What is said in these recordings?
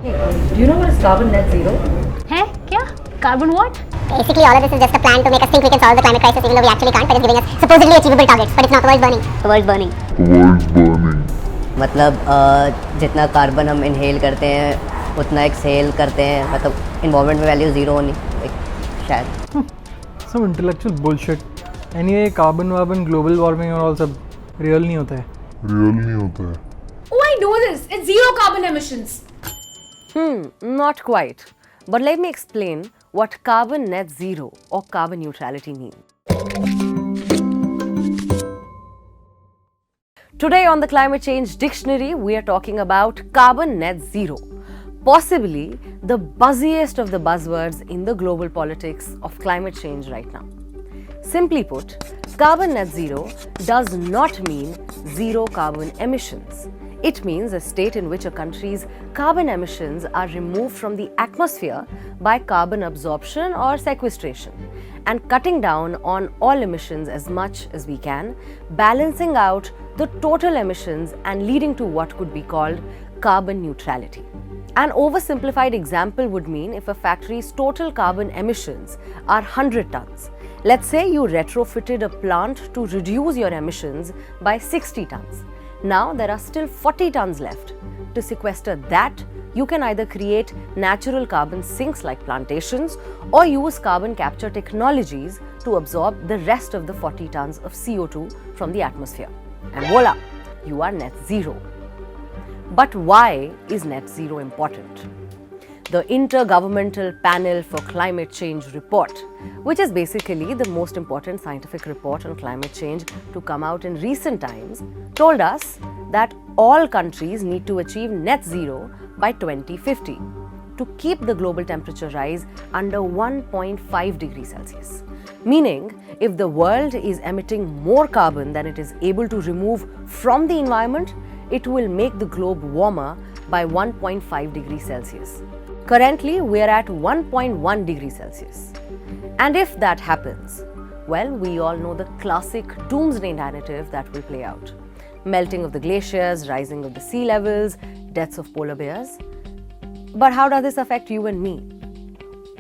Hey, do you know what is carbon net zero? है क्या? Carbon what? Basically, all of this is just a plan to make us think we can solve the climate crisis, even though we actually can't. But it's giving us supposedly achievable targets, but it's not. The world's burning. The world's burning. मतलब जितना carbon हम inhale करते हैं उतना exhale करते हैं, मतलब environment में वैल्यू ज़ीरो होनी शायद. Some intellectual bullshit. Anyway, carbon, global warming और all सब real नहीं होता है. Oh, I know this. It's zero carbon emissions. Not quite. But let me explain what carbon net zero or carbon neutrality means. Today on the Climate Change Dictionary, we are talking about carbon net zero, possibly the buzziest of the buzzwords in the global politics of climate change right now. Simply put, carbon net zero does not mean zero carbon emissions. It means a state in which a country's carbon emissions are removed from the atmosphere by carbon absorption or sequestration, and cutting down on all emissions as much as we can, balancing out the total emissions and leading to what could be called carbon neutrality. An oversimplified example would mean if a factory's total carbon emissions are 100 tons. Let's say you retrofitted a plant to reduce your emissions by 60 tons. Now there are still 40 tons left. To sequester that, you can either create natural carbon sinks like plantations or use carbon capture technologies to absorb the rest of the 40 tons of CO2 from the atmosphere. And voila, you are net zero. But why is net zero important? The Intergovernmental Panel for Climate Change report, which is basically the most important scientific report on climate change to come out in recent times, told us that all countries need to achieve net zero by 2050 to keep the global temperature rise under 1.5 degrees Celsius. Meaning, if the world is emitting more carbon than it is able to remove from the environment, it will make the globe warmer by 1.5 degrees Celsius. Currently, we are at 1.1 degrees Celsius. And if that happens, well, we all know the classic doomsday narrative that will play out. Melting of the glaciers, rising of the sea levels, deaths of polar bears. But how does this affect you and me?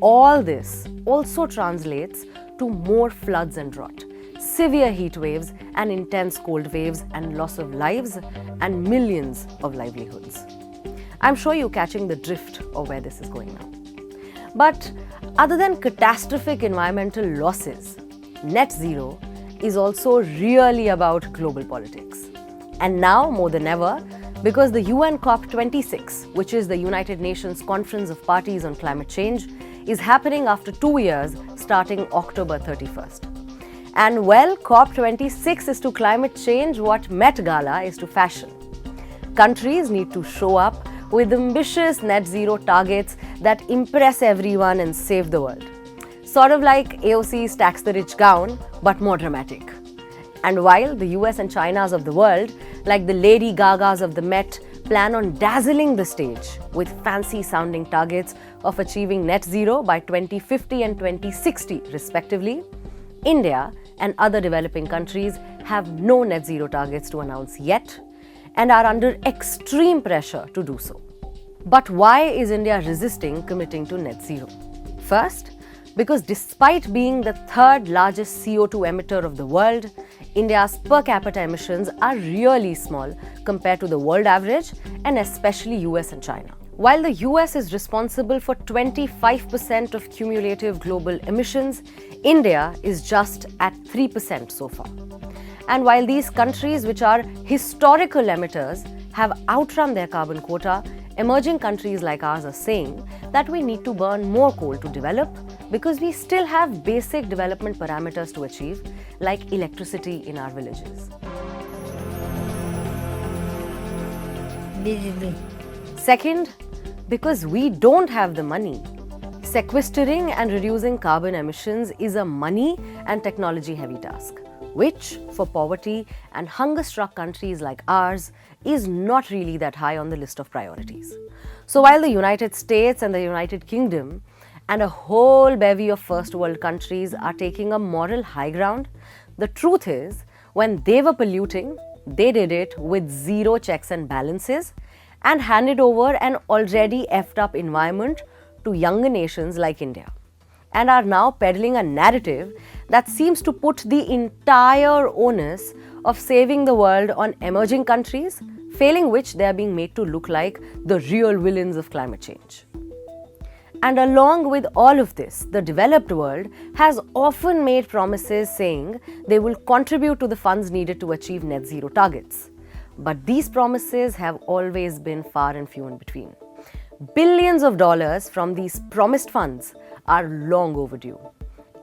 All this also translates to more floods and drought, severe heat waves and intense cold waves and loss of lives and millions of livelihoods. I'm sure you're catching the drift of where this is going now. But other than catastrophic environmental losses, net zero is also really about global politics. And now more than ever, because the UN COP26, which is the United Nations Conference of Parties on Climate Change, is happening after 2 years starting October 31st. And well, COP26 is to climate change what Met Gala is to fashion. Countries need to show up with ambitious net zero targets that impress everyone and save the world. Sort of like AOC's Tax the Rich gown, but more dramatic. And while the US and Chinas of the world, like the Lady Gagas of the Met, plan on dazzling the stage with fancy sounding targets of achieving net zero by 2050 and 2060 respectively, India and other developing countries have no net zero targets to announce yet and are under extreme pressure to do so. But why is India resisting committing to net zero? First, because despite being the third largest CO2 emitter of the world, India's per capita emissions are really small compared to the world average and especially US and China. While the US is responsible for 25% of cumulative global emissions, India is just at 3% so far. And while these countries, which are historical emitters, have outrun their carbon quota, emerging countries like ours are saying that we need to burn more coal to develop because we still have basic development parameters to achieve, like electricity in our villages. Second, because we don't have the money. Sequestering and reducing carbon emissions is a money and technology heavy task, which, for poverty and hunger-struck countries like ours, is not really that high on the list of priorities. So while the United States and the United Kingdom and a whole bevy of first world countries are taking a moral high ground, the truth is, when they were polluting, they did it with zero checks and balances, and handed over an already effed up environment to younger nations like India, and are now peddling a narrative that seems to put the entire onus of saving the world on emerging countries, failing which they are being made to look like the real villains of climate change. And along with all of this, the developed world has often made promises saying they will contribute to the funds needed to achieve net zero targets. But these promises have always been far and few in between. Billions of dollars from these promised funds are long overdue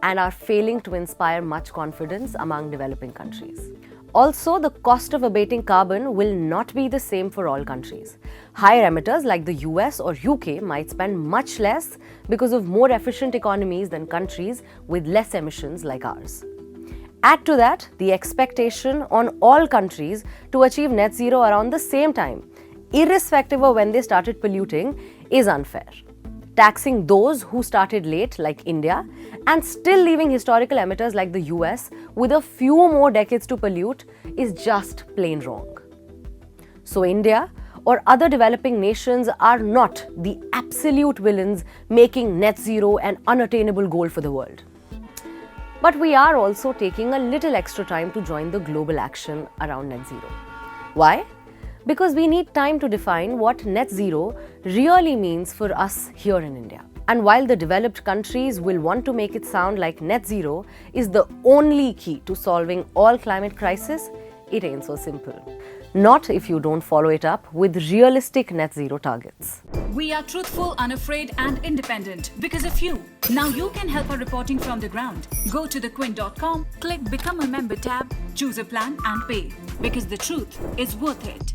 and are failing to inspire much confidence among developing countries. Also, the cost of abating carbon will not be the same for all countries. Higher emitters like the US or UK might spend much less because of more efficient economies than countries with less emissions like ours. Add to that the expectation on all countries to achieve net zero around the same time, irrespective of when they started polluting, is unfair. Taxing those who started late, like India, and still leaving historical emitters like the US with a few more decades to pollute is just plain wrong. So India or other developing nations are not the absolute villains making net zero an unattainable goal for the world. But we are also taking a little extra time to join the global action around net zero. Why? Because we need time to define what net zero really means for us here in India. And while the developed countries will want to make it sound like net zero is the only key to solving all climate crises, it ain't so simple. Not if you don't follow it up with realistic net zero targets. We are truthful, unafraid, and independent because of you. Now you can help our reporting from the ground. Go to thequint.com, click Become a Member tab, choose a plan, and pay. Because the truth is worth it.